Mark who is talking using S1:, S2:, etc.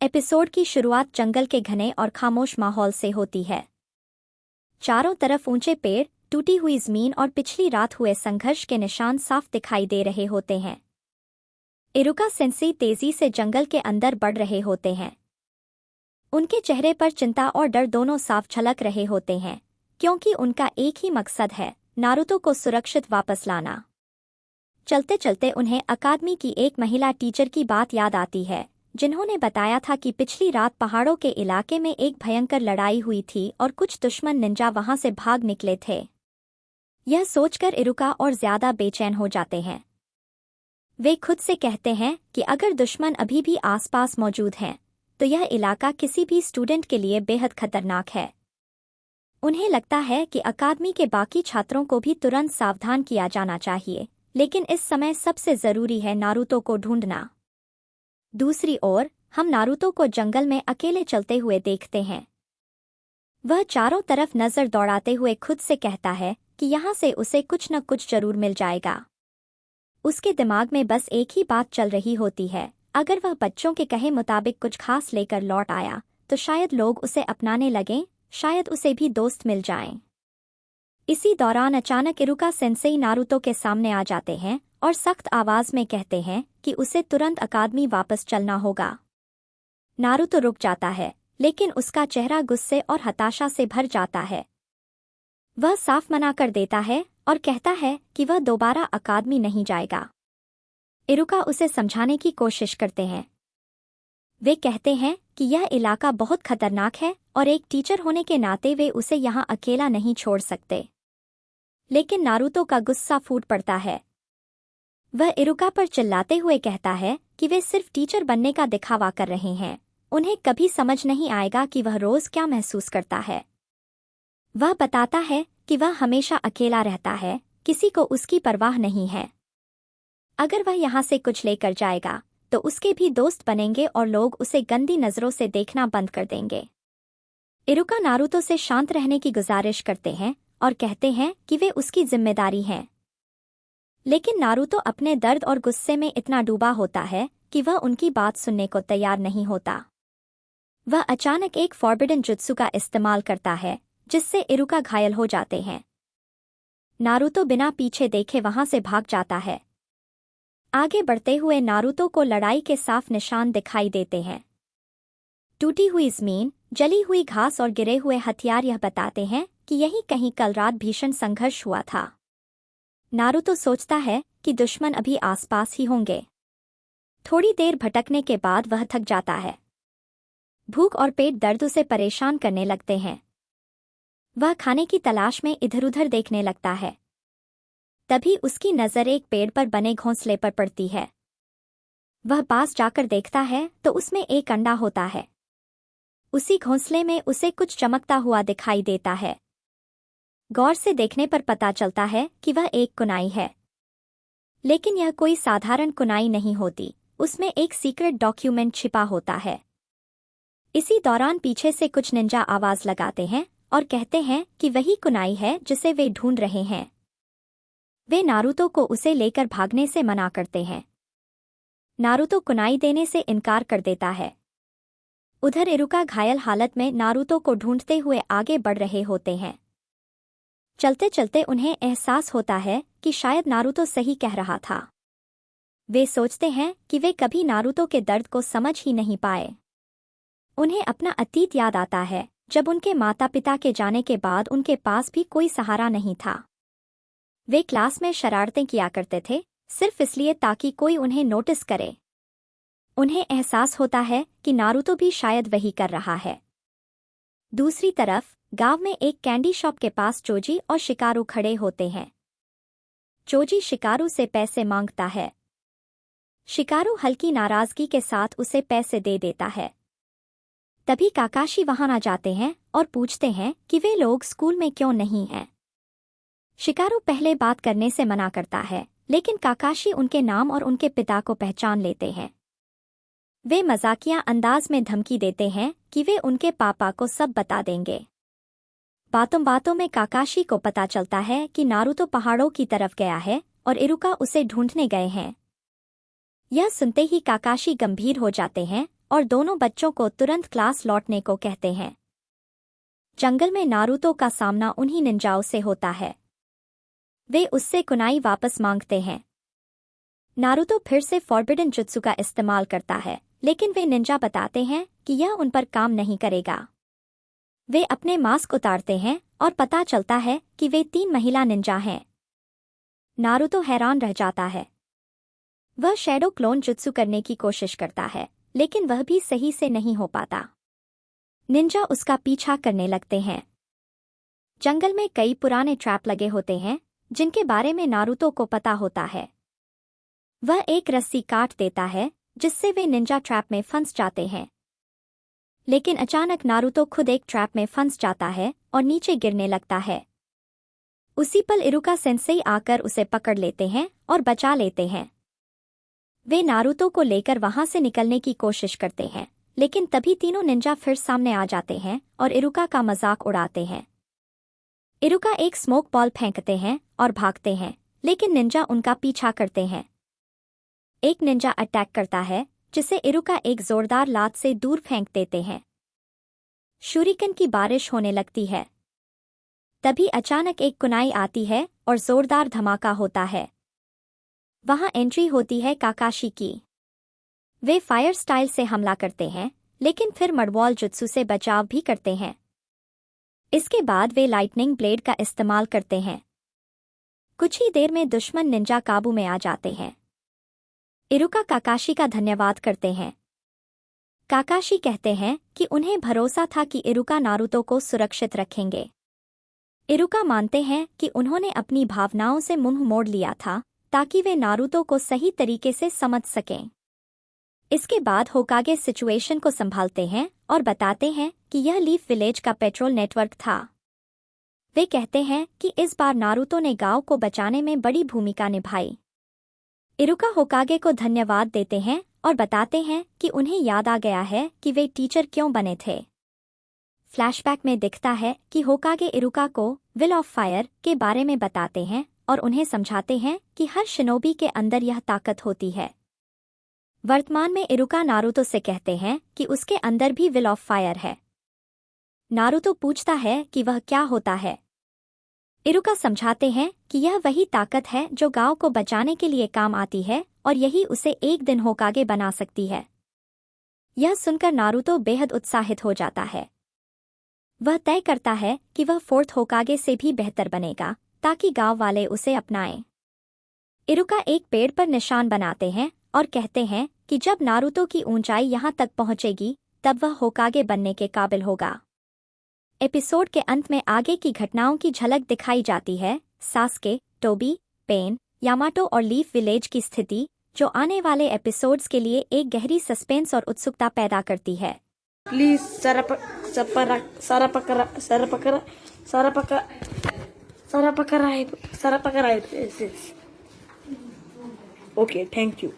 S1: Episode की शुरुआत जंगल के घने और खामोश माहौल से होती है। चारों तरफ ऊंचे पेड़, टूटी हुई जमीन और पिछली रात हुए संघर्ष के निशान साफ दिखाई दे रहे होते हैं। इरुका सेंसेई तेजी से जंगल के अंदर बढ़ रहे होते हैं। उनके चेहरे पर चिंता और डर दोनों साफ झलक रहे होते हैं, क्योंकि उनका एक ही मकसद है, नारुतो को सुरक्षित वापस लाना। चलते चलते उन्हें अकादमी की एक महिला टीचर की बात याद आती है, जिन्होंने बताया था कि पिछली रात पहाड़ों के इलाके में एक भयंकर लड़ाई हुई थी और कुछ दुश्मन निंजा वहां से भाग निकले थे। यह सोचकर इरुका और ज्यादा बेचैन हो जाते हैं। वे खुद से कहते हैं कि अगर दुश्मन अभी भी आसपास मौजूद हैं, तो यह इलाका किसी भी स्टूडेंट के लिए बेहद खतरनाक है। उन्हें लगता है कि अकादमी के बाकी छात्रों को भी तुरंत सावधान किया जाना चाहिए, लेकिन इस समय सबसे जरूरी है नारुतो को ढूंढना। दूसरी ओर हम नारुतो को जंगल में अकेले चलते हुए देखते हैं। वह चारों तरफ नजर दौड़ाते हुए खुद से कहता है कि यहाँ से उसे कुछ न कुछ जरूर मिल जाएगा। उसके दिमाग में बस एक ही बात चल रही होती है, अगर वह बच्चों के कहे मुताबिक कुछ खास लेकर लौट आया तो शायद लोग उसे अपनाने लगें, शायद उसे भी दोस्त मिल जाएं। इसी दौरान अचानक इरुका सेंसेई नारुतो के सामने आ जाते हैं और सख्त आवाज में कहते हैं कि उसे तुरंत अकादमी वापस चलना होगा। नारुतो रुक जाता है, लेकिन उसका चेहरा गुस्से और हताशा से भर जाता है। वह साफ मना कर देता है और कहता है कि वह दोबारा अकादमी नहीं जाएगा। इरुका उसे समझाने की कोशिश करते हैं। वे कहते हैं कि यह इलाका बहुत खतरनाक है और एक टीचर होने के नाते वे उसे यहाँ अकेला नहीं छोड़ सकते। लेकिन नारुतो का गुस्सा फूट पड़ता है। वह इरुका पर चिल्लाते हुए कहता है कि वे सिर्फ टीचर बनने का दिखावा कर रहे हैं, उन्हें कभी समझ नहीं आएगा कि वह रोज क्या महसूस करता है। वह बताता है कि वह हमेशा अकेला रहता है, किसी को उसकी परवाह नहीं है। अगर वह यहाँ से कुछ लेकर जाएगा तो उसके भी दोस्त बनेंगे और लोग उसे गंदी नजरों से देखना बंद कर देंगे। इरुका नारुतो से शांत रहने की गुजारिश करते हैं और कहते हैं कि वे उसकी जिम्मेदारी हैं। लेकिन नारुतो अपने दर्द और गुस्से में इतना डूबा होता है कि वह उनकी बात सुनने को तैयार नहीं होता। वह अचानक एक फॉरबिडन जुत्सु का इस्तेमाल करता है, जिससे इरुका घायल हो जाते हैं। नारुतो बिना पीछे देखे वहां से भाग जाता है। आगे बढ़ते हुए नारुतो को लड़ाई के साफ निशान दिखाई देते हैं। टूटी हुई जमीन, जली हुई घास और गिरे हुए हथियार यह बताते हैं कि यहीं कहीं कल रात भीषण संघर्ष हुआ था। नारुतो सोचता है कि दुश्मन अभी आसपास ही होंगे। थोड़ी देर भटकने के बाद वह थक जाता है। भूख और पेट दर्द उसे परेशान करने लगते हैं। वह खाने की तलाश में इधर-उधर देखने लगता है। तभी उसकी नज़र एक पेड़ पर बने घोंसले पर पड़ती है। वह पास जाकर देखता है तो उसमें एक अंडा होता है। उसी घोंसले में उसे कुछ चमकता हुआ दिखाई देता है। गौर से देखने पर पता चलता है कि वह एक कुनाई है। लेकिन यह कोई साधारण कुनाई नहीं होती, उसमें एक सीक्रेट डॉक्यूमेंट छिपा होता है। इसी दौरान पीछे से कुछ निंजा आवाज लगाते हैं और कहते हैं कि वही कुनाई है जिसे वे ढूंढ रहे हैं। वे नारुतो को उसे लेकर भागने से मना करते हैं। नारुतो कुनाई देने से इनकार कर देता है। उधर इरुका घायल हालत में नारुतो को ढूंढते हुए आगे बढ़ रहे होते हैं। चलते चलते उन्हें एहसास होता है कि शायद नारुतो सही कह रहा था। वे सोचते हैं कि वे कभी नारुतो के दर्द को समझ ही नहीं पाए। उन्हें अपना अतीत याद आता है, जब उनके माता पिता के जाने के बाद उनके पास भी कोई सहारा नहीं था। वे क्लास में शरारतें किया करते थे, सिर्फ इसलिए ताकि कोई उन्हें नोटिस करे। उन्हें एहसास होता है कि नारुतो भी शायद वही कर रहा है। दूसरी तरफ गांव में एक कैंडी शॉप के पास चोजी और शिकारु खड़े होते हैं। चोजी शिकारु से पैसे मांगता है। शिकारु हल्की नाराजगी के साथ उसे पैसे दे देता है। तभी काकाशी वहां आ जाते हैं और पूछते हैं कि वे लोग स्कूल में क्यों नहीं हैं। शिकारु पहले बात करने से मना करता है, लेकिन काकाशी उनके नाम और उनके पिता को पहचान लेते हैं। वे मजाकिया अंदाज में धमकी देते हैं कि वे उनके पापा को सब बता देंगे। बातों बातों में काकाशी को पता चलता है कि नारुतो पहाड़ों की तरफ गया है और इरुका उसे ढूंढने गए हैं। यह सुनते ही काकाशी गंभीर हो जाते हैं और दोनों बच्चों को तुरंत क्लास लौटने को कहते हैं। जंगल में नारुतो का सामना उन्हीं निंजाओं से होता है। वे उससे कुनाई वापस मांगते हैं। नारुतो फिर से फॉरबिडन जुत्सु का इस्तेमाल करता है, लेकिन वे निंजा बताते हैं कि यह उन पर काम नहीं करेगा। वे अपने मास्क उतारते हैं और पता चलता है कि वे 3 महिला निंजा हैं। नारुतो हैरान रह जाता है। वह शैडो क्लोन जुत्सु करने की कोशिश करता है, लेकिन वह भी सही से नहीं हो पाता। निंजा उसका पीछा करने लगते हैं। जंगल में कई पुराने ट्रैप लगे होते हैं, जिनके बारे में नारुतो को पता होता है। वह एक रस्सी काट देता है, जिससे वे निंजा ट्रैप में फंस जाते हैं। लेकिन अचानक नारुतो खुद एक ट्रैप में फंस जाता है और नीचे गिरने लगता है। उसी पल इरुका सेंसेई आकर उसे पकड़ लेते हैं और बचा लेते हैं। वे नारुतो को लेकर वहां से निकलने की कोशिश करते हैं, लेकिन तभी तीनों निंजा फिर सामने आ जाते हैं और इरुका का मजाक उड़ाते हैं। इरुका एक स्मोक बॉल फेंकते हैं और भागते हैं, लेकिन निंजा उनका पीछा करते हैं। एक निंजा अटैक करता है, जिसे इरुका एक जोरदार लात से दूर फेंक देते हैं। शूरिकन की बारिश होने लगती है। तभी अचानक एक कुनाई आती है और जोरदार धमाका होता है। वहां एंट्री होती है काकाशी की। वे फायर स्टाइल से हमला करते हैं, लेकिन फिर मडवॉल जुत्सु से बचाव भी करते हैं। इसके बाद वे लाइटनिंग ब्लेड का इस्तेमाल करते हैं। कुछ ही देर में दुश्मन निंजा काबू में आ जाते हैं। इरुका काकाशी का धन्यवाद करते हैं। काकाशी कहते हैं कि उन्हें भरोसा था कि इरुका नारुतो को सुरक्षित रखेंगे। इरुका मानते हैं कि उन्होंने अपनी भावनाओं से मुंह मोड़ लिया था, ताकि वे नारुतो को सही तरीके से समझ सकें। इसके बाद होकागे सिचुएशन को संभालते हैं और बताते हैं कि यह लीफ विलेज का पेट्रोल नेटवर्क था। वे कहते हैं कि इस बार नारुतो ने गांव को बचाने में बड़ी भूमिका निभाई। इरुका होकागे को धन्यवाद देते हैं और बताते हैं कि उन्हें याद आ गया है कि वे टीचर क्यों बने थे। फ्लैशबैक में दिखता है कि होकागे इरुका को विल ऑफ फायर के बारे में बताते हैं और उन्हें समझाते हैं कि हर शिनोबी के अंदर यह ताकत होती है। वर्तमान में इरुका नारुतो से कहते हैं कि उसके अंदर भी विल ऑफ फायर है। नारुतो पूछता है कि वह क्या होता है। इरुका समझाते हैं कि यह वही ताकत है जो गांव को बचाने के लिए काम आती है और यही उसे एक दिन होकागे बना सकती है। यह सुनकर नारुतो बेहद उत्साहित हो जाता है। वह तय करता है कि वह 4th होकागे से भी बेहतर बनेगा, ताकि गांव वाले उसे अपनाएं। इरुका एक पेड़ पर निशान बनाते हैं और कहते हैं कि जब नारुतो की ऊंचाई यहां तक पहुंचेगी, तब वह होकागे बनने के काबिल होगा। एपिसोड के अंत में आगे की घटनाओं की झलक दिखाई जाती है। सास्के, टोबी, पेन, यामाटो और लीफ विलेज की स्थिति, जो आने वाले एपिसोड्स के लिए एक गहरी सस्पेंस और उत्सुकता पैदा करती है।
S2: Please okay, thank you.